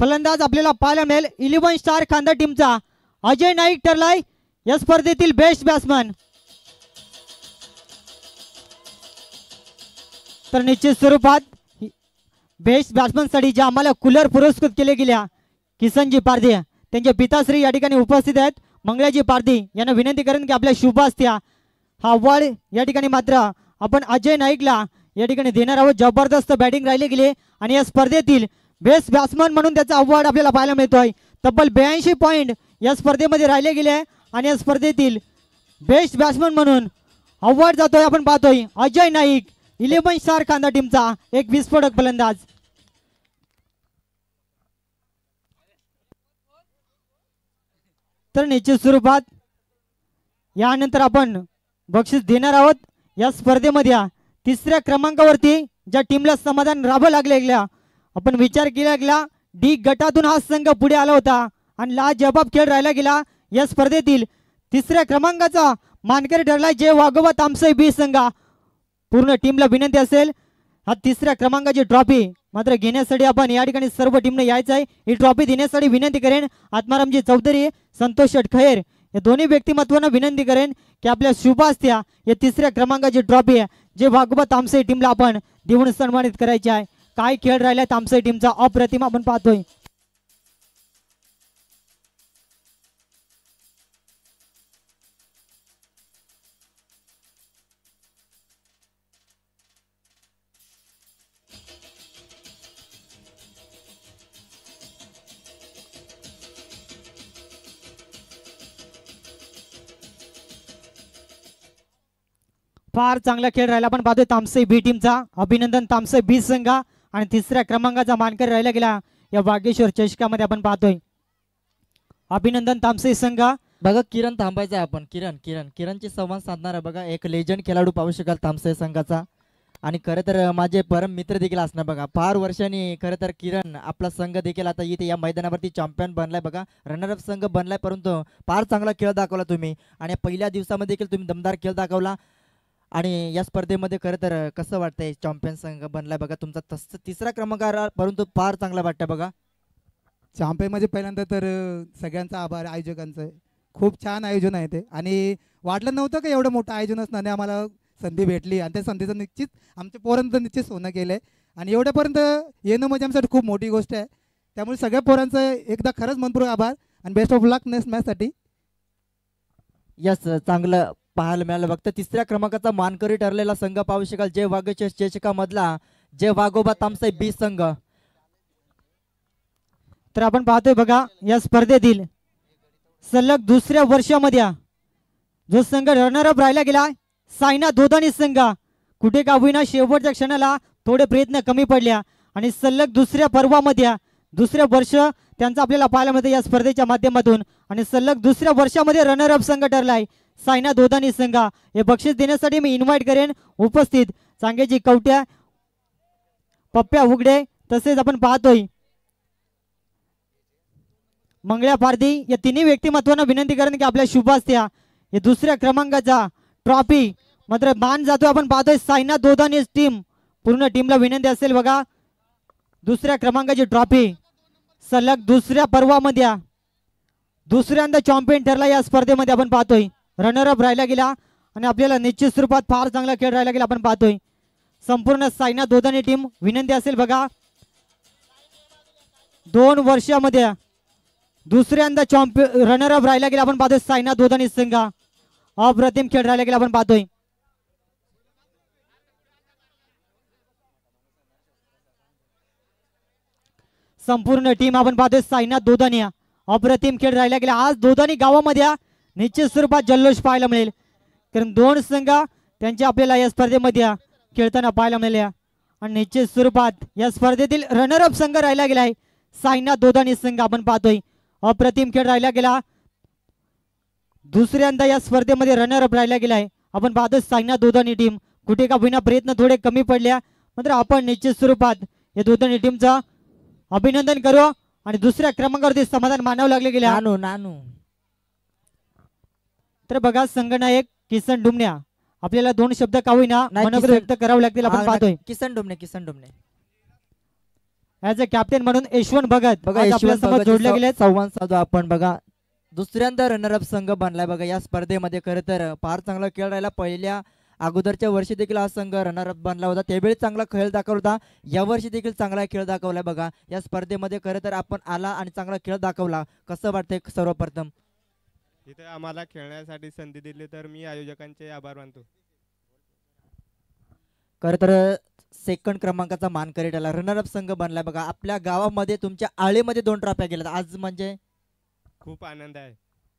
फलंदाज आपल्याला पाहायला मिळेल 11 स्टार खांदा टीमचा अजय नाईक ठरलाय या स्पर्धेतील बेस्ट बॅट्समॅन. तर निश्चित स्वरूपात बेस्ट बॅट्समॅनसाठी जे आम्हाला कूलर पुरस्कृत केले गेल्या किसनजी पारधी त्यांचे पिताश्री या ठिकाणी उपस्थित आहेत. मंगळाजी पारधी यांना विनंती करेन की आपल्या शुभ असत्या हा अवॉर्ड या ठिकाणी मात्र आपण अजय नाईकला या ठिकाणी देणार आहोत. जबरदस्त बॅटिंग राहिले गेले आणि या स्पर्धेतील बेस्ट बॅट्समन म्हणून त्याचा अवॉर्ड आपल्याला पाहायला मिळतोय. तब्बल 82 पॉईंट या स्पर्धेमध्ये राहिले गेले आणि या स्पर्धेतील बेस्ट बॅट्समन म्हणून अवॉर्ड जातोय आपण पाहतोय अजय नाईक 11 स्टार खांदा टीमचा एक विस्फोटक फलंदाज. तर निश्चित स्वरूपात यानंतर आपण बक्षीस देणार आहोत. या स्पर्धेमध्ये 3ऱ्या क्रमांकावरती ज्या टीमला समाधान राहावं लागलेल्या आपण विचार केला गेला डी गटातून हा संघ पुढे आला होता आणि लाजबाब खेळ राहिला गेला. या स्पर्धेतील तिसऱ्या क्रमांकाचा मानकरी ठरलाय जय वाघोबा तामसई बी संघ. पूर्ण टीमला विनंती असेल हा तिसऱ्या क्रमांकाची ट्रॉफी मात्र घेण्यासाठी आपण या ठिकाणी सर्व टीमने यायचं आहे. ही ट्रॉफी देण्यासाठी विनंती करेन आत्मारामजी चौधरी, संतोष शेटखैर या दोन्ही व्यक्तिमत्वांना विनंती करेन की आपल्या शुभास्त्या या तिसऱ्या क्रमांकाची ट्रॉफी जे वाघोबा तामसई टीमला आपण देऊन सन्मानित करायचे आहे. काय खेळ राहिला तामसई टीमचा अप्रतिम आपण पाहतोय. फार चांगला खेळ राहिला आपण पाहतोय तामसई बी टीमचा. अभिनंदन तामसई बी संघ आणि तिसऱ्या क्रमांकाचा मानकरी राहिला गेला या वागेश्वर चषकामध्ये आपण पाहतोय. अभिनंदन तामसई संघ. बघा किरण थांबायचा आहे आपण. किरणची संवाद साधणार आहे बघा. एक लेजंड खेळाडू पाहू शकाल तामसई संघाचा आणि खरं तर माझे परम मित्र देखील असणार बघा. फार वर्षांनी खरं तर किरण आपला संघ देखील आता इथे या मैदानावरती चॅम्पियन बनलाय बघा. रनरअप संघ बनलाय परंतु फार चांगला खेळ दाखवला तुम्ही आणि पहिल्या दिवसामध्ये देखील तुम्ही दमदार खेळ दाखवला आणि या स्पर्धेमध्ये खरं तर कसं वाटतंय चॅम्पियन संघ बनलाय बघा तुमचा तिसरा क्रमांक परंतु फार चांगला वाटतं बघा. चॅम्पियन म्हणजे पहिल्यांदा तर सगळ्यांचा आभार आयोजकांचं. खूप छान आयोजन आहे ते आणि वाटलं नव्हतं का एवढं मोठं आयोजन असणार आणि आम्हाला संधी भेटली आणि त्या संधीचं निश्चित आमच्या पोरांचं निश्चित सोनं केलं आहे आणि एवढ्यापर्यंत येणं म्हणजे आमच्यासाठी खूप मोठी गोष्ट आहे. त्यामुळे सगळ्या पोरांचं एकदा खरंच मनपूर्वक आभार आणि बेस्ट ऑफ लक नेक्स्ट मॅचसाठी. यस चांगलं पाहायला मिळालं. फक्त तिसऱ्या क्रमांकाचा मानकरी ठरलेला संघ पाहू शकाल जय वाघेश्वर चषकामधला जय वाघोबा तामसई बी संघ. तर आपण पाहतोय बघा या स्पर्धेतील सलग दुसऱ्या वर्षामध्ये जो संघ रनरअप राहिला गेला सायना दोदानी संघ. कुठे का होईना शेवटच्या क्षणाला थोडे प्रयत्न कमी पडल्या आणि सलग दुसऱ्या पर्वामध्ये दुसऱ्या वर्ष त्यांचा आपल्याला पाहायला मिळतं या स्पर्धेच्या माध्यमातून आणि सलग दुसऱ्या वर्षामध्ये रनरअप संघ ठरलाय सायना दोदानी संघ. हे बक्षीस देण्यासाठी मी इन्व्हाइट करेन उपस्थित चांगेजी कवट्या, पप्प्या उघडे तसेच आपण पाहतोय मंगळ्या पारधी या तिन्ही व्यक्तिमत्वांना विनंती करेन की आपल्या शुभास्त्या हे दुसऱ्या क्रमांकाचा ट्रॉफी मात्र मान जातोय. आपण पाहतोय सायना दोदानी टीम पूर्ण टीमला विनंती असेल बघा दुसऱ्या क्रमांकाची ट्रॉफी सलग दुसऱ्या पर्वामध्ये दुसऱ्यांदा चॅम्पियन ठरला या स्पर्धेमध्ये आपण पाहतोय. रनरअप राहिला गेला आणि आपल्याला निश्चित स्वरूपात फार चांगला खेळ राहिला गेला आपण पाहतोय. संपूर्ण सायना दोदानी टीम विनंती असेल बघा 2 वर्षामध्ये दुसऱ्यांदा चॅम्पियन रनरअप राहिला गेला आपण पाहतोय सायना दोदानी संघ. अप्रतिम खेळ राहिला गेला आपण पाहतोय. संपूर्ण टीम आपण पाहतोय सायना दोदानी अप्रतिम खेळ राहिला गेला. आज दोदानी गावामध्ये निश्चित स्वरूपात जल्लोष पाहायला मिळेल कारण 2 संघ त्यांच्या आपल्याला या स्पर्धेमध्ये खेळताना पाहायला मिळाले आणि निश्चित स्वरूपात या स्पर्धेतील रनरअप संघ राहिला गेलाय सायना दोदानी संघ. आपण पाहतोय अप्रतिम खेळ राहिला गेला. दुसऱ्यांदा या स्पर्धेमध्ये रनरअप राहिला गेलाय आपण पाहतोय सायना दोदानी टीम. कुठे का विना प्रयत्न थोडे कमी पडल्या मात्र आपण निश्चित स्वरूपात या दोदानी टीमचा अभिनंदन करू आणि दुसऱ्या क्रमांकावरती समाधान मानावं लागले गेले. नानू तर बघा संघनायक किसन डुमण्या आपल्याला 2 शब्द का होईना मनोगत व्यक्त करावे लागतील आपण पाहतोय. किसन डोमणे ऍज अ कॅप्टन म्हणून यशवंत भगत बघा आपल्यासोबत जोडले गेले. संवाद साधू आपण बघा दुसऱ्यांदा रनरअप संघ बनलाय बघा या स्पर्धेमध्ये. खरं तर फार चांगला खेळ राहिला. पहिल्या अगोदरच्या वर्षी देखील हा संघ रनरअप बनला होता त्यावेळी चांगला खेळ दाखवला होता. या वर्षी देखील चांगला खेळ दाखवलाय बघा या स्पर्धेमध्ये. खरं तर आपण आला आणि चांगला खेळ दाखवला. कसं वाटतंय सर्वप्रथम इथे आम्हाला खेळण्यासाठी संधी दिली तर मी आयोजकांचे आभार मानतो. खरं तर सेकंड क्रमांकाचा मानकरी ठरला रनरअप संघ बनलाय बघा. आपल्या गावामध्ये तुमच्या आळेमध्ये 2 ट्रॉफ्या गेल्यात आज म्हणजे खूप आनंद आहे.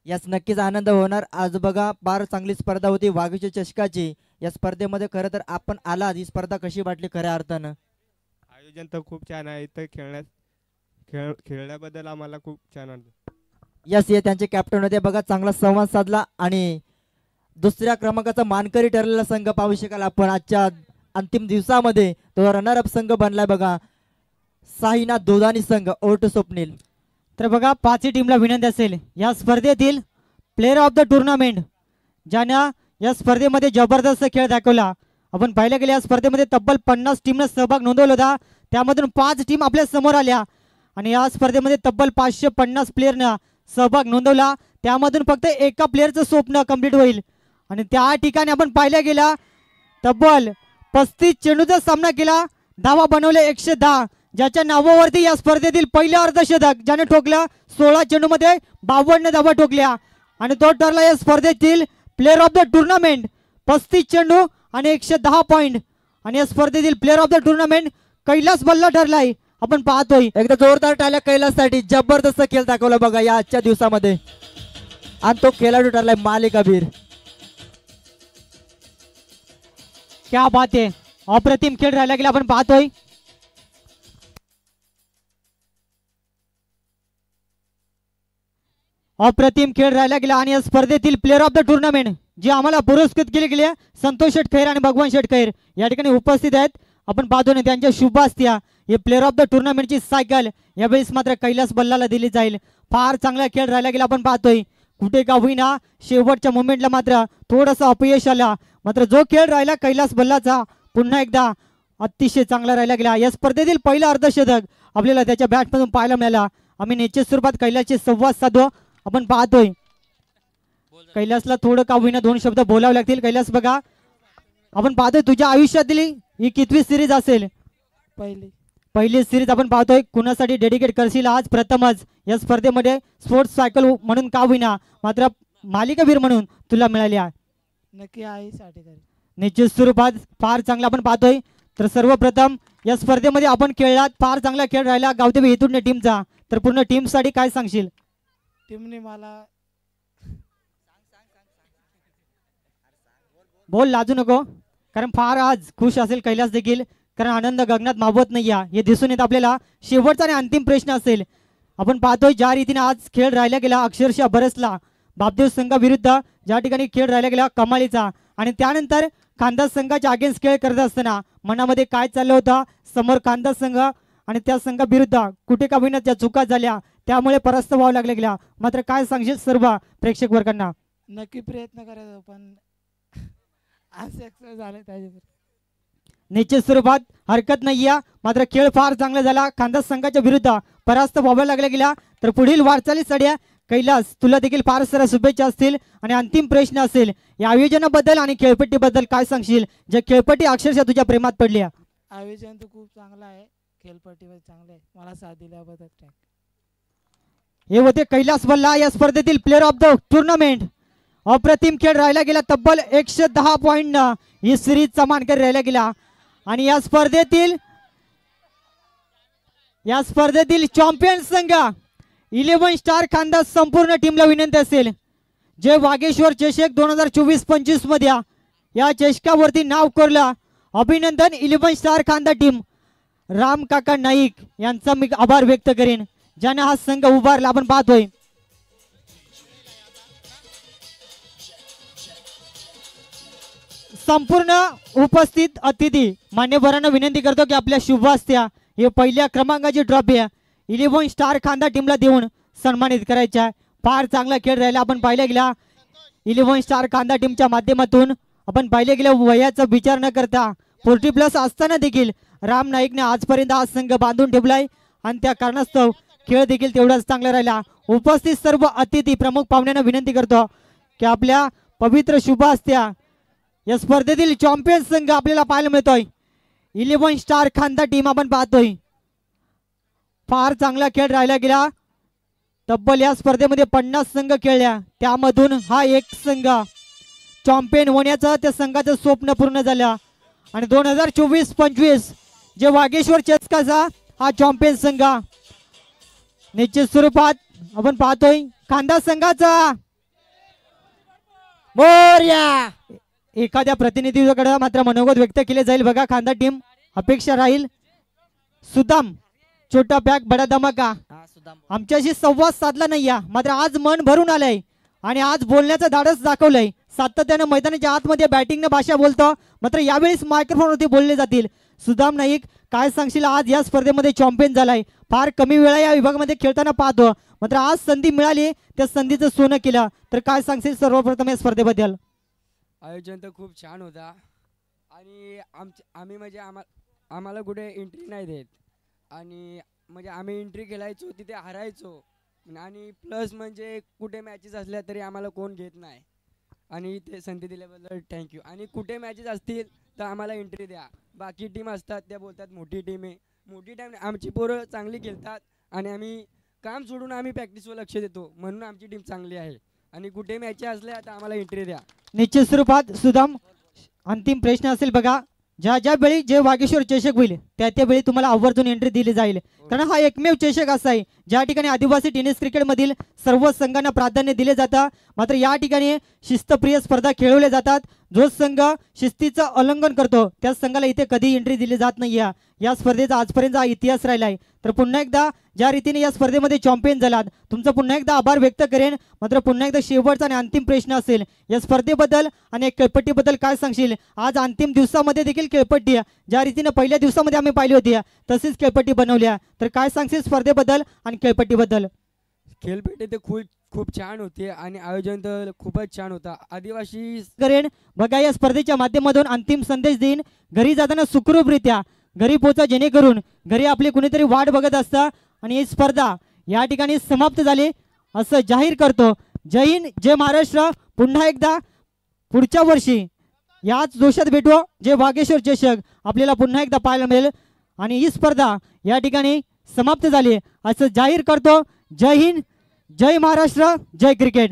याच नक्कीच आनंद होणार. आज बघा फार चांगली स्पर्धा होती वाघेश्वर चषकाची. या स्पर्धेमध्ये खरं तर आपण आला ही स्पर्धा कशी वाटली खऱ्या अर्थानं? आयोजन तर खूप छान आहे. इथं खेळण्याबद्दल आम्हाला खूप छान वाटलं. यस ये त्यांचे कॅप्टन होते बघा. चांगला संवाद साधला आणि दुसऱ्या क्रमांकाचा मानकरी ठरलेला संघ पाहू शकाल आपण आजच्या अंतिम दिवसामध्ये तो रनरअप संघ बनलाय बघा सायना दोदानी संघ. Over to Swapnil. तर बघा 5ही टीमला विनंती असेल या स्पर्धेतील प्लेअर ऑफ द टुर्नामेंट, ज्यानं या स्पर्धेमध्ये जबरदस्त खेळ दाखवला. आपण पाहिलं गेलं या स्पर्धेमध्ये तब्बल 50 टीमनं सहभाग नोंदवला होता. त्यामधून 5 टीम आपल्या समोर आल्या आणि या स्पर्धेमध्ये तब्बल 550 प्लेयरनं सहभाग नोंदवला. त्यामधून फक्त एका प्लेअरचं स्वप्न कंप्लीट होईल आणि त्या ठिकाणी आपण पाहिलं गेला तब्बल 35 चेंडूचा सामना केला. धावा बनवले 110, ज्याच्या नावावरती या स्पर्धेतील पहिलं अर्धशतक ज्याने ठोकलं. 16 चेंडूमध्ये 52 धावा ठोकल्या आणि तो ठरला या स्पर्धेतील प्लेअर ऑफ द टुर्नामेंट. 35 चेंडू आणि 110 पॉइंट आणि या स्पर्धेतील player of the tournament Kailas Balla ठरलाय. आपण पाहतोय एकदा जोरदार टाळ्या कैलाससाठी. जबरदस्त खेळ दाखवला बघा या आजच्या दिवसामध्ये आणि तो खेळाडू ठरलाय मालिक अबीर. क्या बात आहे, अप्रतिम खेळ राहिला गेला. आपण पाहतोय अप्रतिम खेळ राहिला गेला आणि या स्पर्धेतील प्लेअर ऑफ द टुर्नामेंट जे आम्हाला पुरस्कृत केले गेले संतोष शेटखैर आणि भगवान शेटखैर या ठिकाणी उपस्थित आहेत. आपण पाहतो ना त्यांच्या शुभ असत्या हे प्लेअर ऑफ द टुर्नामेंटची सायकल यावेळेस मात्र कैलास बल्लाला दिली जाईल. फार चांगला खेळ राहिला गेला. आपण पाहतोय कुठे का होईना शेवटच्या मोमेंटला मात्र थोडंसं अपयश आला. मात्र जो खेळ राहिला कैलास बल्लाचा पुन्हा एकदा अतिशय चांगला राहिला गेला. या स्पर्धेतील पहिला अर्धशतक आपल्याला त्याच्या बॅटमधून पाहायला मिळाला. आम्ही निश्चित स्वरूपात कैलासचे संवाद साधू. आपण पाहतोय कैलासला थोडं का होईना 2 शब्द बोलावे लागतील. कैलास बघा आपण पाहतोय तुझ्या आयुष्यातील ही कितवी सिरीज असेल? पहिली सिरीज आपण पाहतोय. कुणासाठी डेडिकेट करशील आज प्रथमच या स्पर्धेमध्ये स्पोर्ट्स सायकल म्हणून का होईना मात्र मालिकावीर म्हणून तुला मिळाली आहे? नक्की आईसाठी तरी निश्चित स्वरूपात फार चांगला आपण पाहतोय. तर सर्वप्रथम या स्पर्धेमध्ये आपण खेळलात, फार चांगला खेळ राहिला गावदेवी इथून टीमचा. तर पूर्ण टीमसाठी काय सांगशील? टीमने मला बोल, लाजू नको, कारण फार आज खुश असेल कैलास देखील, कारण आनंद गगनात मावत नाही हे दिसून येत आपल्याला. शेवटचा आणि अंतिम प्रश्न असेल. आपण पाहतोय ज्या रीतीने आज खेळ राहिला गेला अक्षरशः बरसला बापदेव संघाविरुद्ध ज्या ठिकाणी खेळ राहिला गेला कमालीचा आणि त्यानंतर खानदास संघाच्या अगेन्स्ट खेळ करत असताना मनामध्ये काय चाललं होतं? समोर खानदास संघ आणि त्या संघाविरुद्ध कुठे का होईना त्या चुका झाल्या, त्यामुळे परास्त व्हावं लागल्या गेल्या. मात्र काय सांगशील सर्व प्रेक्षक वर्गांना? नक्की प्रयत्न करायचा पण झालं त्याच्यावर निश्चित स्वरूपात हरकत नाही आहे. मात्र खेळ फार चांगला झाला. खानदास संघाच्या विरुद्ध परास्त व्हावं लागल्या गेल्या. तर पुढील वाटचालीसाठी कैलास तुला देखील फार साऱ्या शुभेच्छा असतील. आणि अंतिम प्रश्न असेल या आयोजनाबद्दल आणि खेळपट्टीबद्दल काय सांगशील, जे खेळपट्टी अक्षरशः तुझ्या प्रेमात पडली? आयोजन तर खूप चांगलं आहे, खेळपट्टीवर चांगलं आहे. मला साथ दिल्याबद्दल हे होते कैलास बल्ला या स्पर्धेतील प्लेअर ऑफ द टुर्नामेंट. अप्रतिम खेळ राहिला गेला. तब्बल 110 पॉइंट ही सिरीजचा मानकरी राहिला गेला. आणि या स्पर्धेतील चॅम्पियन संघ 11 स्टार खानदास संपूर्ण टीमला विनंती असेल जे वागेश्वर चषक 2024-25 मध्ये या चषकावरती नाव कोरलं. अभिनंदन 11 स्टार खानदा टीम. राम काका नाईक यांचा मी आभार व्यक्त करेन ज्याने हा संघ उभारला. आपण पाहतोय संपूर्ण उपस्थित अतिथी मान्यवरांना विनंती करतो की आपल्या शुभ असत्या हे पहिल्या क्रमांकाची ट्रॉफी 11 स्टार खानदा टीमला देऊन सन्मानित करायच्या. फार चांगला खेळ राहिला. आपण पाहिलं गेला 11 स्टार खानदा टीमच्या माध्यमातून आपण पाहिलं गेलं वयाचा विचार न करता 40+ असताना देखील राम नाईकने आजपर्यंत हा संघ बांधून ठेवलाय आणि त्या कारणास्तव खेळ देखील तेवढाच चांगला राहिला. उपस्थित सर्व अतिथी प्रमुख पाहुण्यांना विनंती करतो की आपल्या पवित्र शुभ असत्या या स्पर्धेतील चॅम्पियन संघ आपल्याला पाहायला मिळतोय 11 स्टार खानदा टीम. आपण पाहतोय फार चांगला खेळ राहिला गेला. तब्बल या स्पर्धेमध्ये 50 संघ खेळल्या, त्यामधून हा एक संघ चॅम्पियन होण्याचं त्या संघाचं स्वप्न पूर्ण झालं. आणि 2024-25 जे वागेश्वर चषकाचा हा चॅम्पियन संघ निश्चित स्वरूपात आपण पाहतोय खानदास संघाचा मोरया. एखाद्या प्रतिनिधीकडे मात्र मनोगत व्यक्त केले जाईल बघा खानदा टीम. अपेक्षा राहील सुदाम छोटा पॅक बडा धमाका आमच्याशी संवाद साधला नाही मात्र आज मन भरून आलंय आणि आज बोलण्याचं धाडस दाखवलंय. सातत्यानं मैदानाच्या आतमध्ये बॅटिंगनं भाषा बोलतो मात्र यावेळेस मायक्रोफोनवरती बोलले जातील. सुदाम नाईक काय सांगशील? आज या स्पर्धेमध्ये चॅम्पियन झालाय. फार कमी वेळा या विभागामध्ये खेळताना पाहतो मात्र आज संधी मिळाली, त्या संधीचं सोनं केलं. तर काय सांगशील सर्वप्रथम या स्पर्धेबद्दल? आयोजन तर खूप छान होता आणि आम्ही म्हणजे आम्हाला कुठे एंट्री नाही देत आणि म्हणजे आम्ही एंट्री खेळायचो तिथे हरायचो आणि प्लस म्हणजे कुठे मॅचेस असल्या तरी आम्हाला कोण घेत नाही आणि ते संधी दिल्याबद्दल थँक्यू. आणि कुठे मॅचेस असतील तर आम्हाला एंट्री द्या. बाकी टीम असतात त्या बोलतात मोठी टीम आहे, मोठी टीम आमची पोरं चांगली खेळतात आणि आम्ही काम सोडून आम्ही प्रॅक्टिसवर लक्ष देतो म्हणून आमची टीम चांगली आहे आणि कुठे मॅचेस असल्या तर आम्हाला एंट्री द्या. निश्चित स्वरूपात सुदाम, अंतिम प्रश्न असेल बघा. ज्या वेळी जे वागेश्वर चषक होईल त्या वेळी तुम्हाला आवर्जून एंट्री दिली जाईल, कारण हा एकमेव चषक असा आहे ज्या ठिकाणी आदिवासी टेनिस क्रिकेट मधील सर्व संघांना प्राधान्य दिले जातं. मात्र या ठिकाणी शिस्तप्रिय स्पर्धा खेळवल्या जातात. जो संघ शिस्तीचं उल्लंघन करतो त्या संघाला इथे कधी एंट्री दिली जात नाही. या स्पर्धेचा आजपर्यंत हा इतिहास राहिला आहे. तर पुन्हा एकदा ज्या रीतीने या स्पर्धेमध्ये चॅम्पियन झालात तुमचं पुन्हा एकदा आभार व्यक्त करेन. मात्र पुन्हा एकदा शेवटचा आणि अंतिम प्रश्न असेल या स्पर्धेबद्दल आणि खेळपट्टीबद्दल काय सांगशील? आज अंतिम दिवसामध्ये देखील खेळपट्टी ज्या रीतीने पहिल्या दिवसामध्ये आम्ही पाहिली होती तशीच खेळपट्टी बनवल्या, तर काय सांगशील स्पर्धेबद्दल आणि खेळपट्टीबद्दल? खेळपट्टी तर खूप छान होती आणि आयोजन तर खूपच छान होता. आदिवासी करेन बघा, या स्पर्धेच्या माध्यमातून अंतिम संदेश देईन. घरी जाताना सुखरूपरित्या घरी पोचा, जेणेकरून घरी आपली कुणीतरी वाट बघत असतं. आणि ही स्पर्धा या ठिकाणी समाप्त झाली असं जाहीर करतो. जय हिंद, जय महाराष्ट्र. पुन्हा एकदा पुढच्या वर्षी याच जोशात भेटू, जे वागेश्वर चषक आपल्याला पुन्हा एकदा पाहायला मिळेल. आणि ही स्पर्धा या ठिकाणी समाप्त झाली असं जाहीर करतो. जय हिंद, जय महाराष्ट्र, जय क्रिकेट.